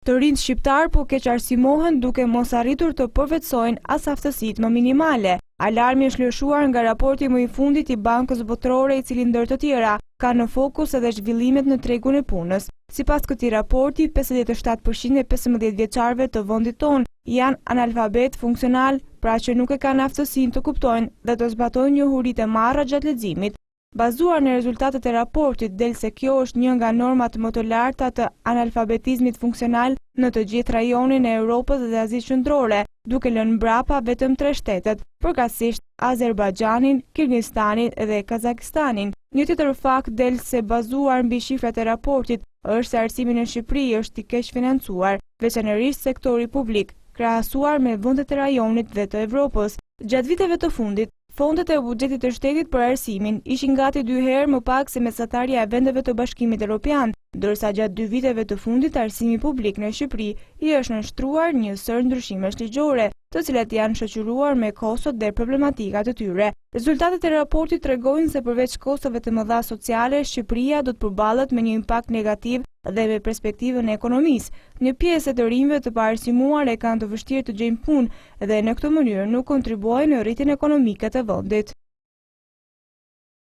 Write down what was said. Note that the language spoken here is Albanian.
Të rinjt shqiptar po keq arsimohen duke mos arritur të përvetsojnë as aftësitë më minimale. Alarmi është lëshuar nga raporti më i fundit i Bankës Botërore, i cili ndër të tjera ka në fokus edhe zhvillimet në tregun e punës. Sipas këtij raporti, 57% e 15 vjeçarëve të vendit tonë janë analfabet funksional, pra që nuk e kanë aftësinë të kuptojnë dhe të zbatojnë njohuritë e marra gjatë leximit. Bazuar në rezultatet e raportit, del se kjo është një nga normat më të larta të analfabetizmit funksional në të gjithë rajonin e Europës dhe Azisë Qendrore, duke lënë mbrapa vetëm 3 shtetet, përkatësisht Azerbajxhanin, Kirgjistanin dhe Kazakistanin. Një tjetër fakt del se bazuar mbi shifrat e raportit është se arsimi në Shqipëri është i keq financuar, veçanërisht sektori publik, krahasuar me vendet e rajonit dhe të Evropës. Gjatë viteve të fundit, fondet e buxhetit të shtetit për arsimin ishin gati 2 herë më pak se mesatarja e vendeve të Bashkimit Evropian, ndërsa gjatë 2 viteve të fundit arsimi publik në Shqipëri i është nënshtruar një sër ndryshimesh ligjore, të cilat janë shoqëruar me kostot dhe problematikat e tyre. Rezultatet e raportit tregojnë se përveç kostove të mëdha sociale, Shqipëria do të përballet me një impakt negativ dhe me perspektivën e ekonomisë. Një pjesë e të rinjve të paarsimuar e kanë të vështirë të gjejnë punë dhe në këtë mënyrë nuk kontribuojnë në rritjen ekonomike të vendit.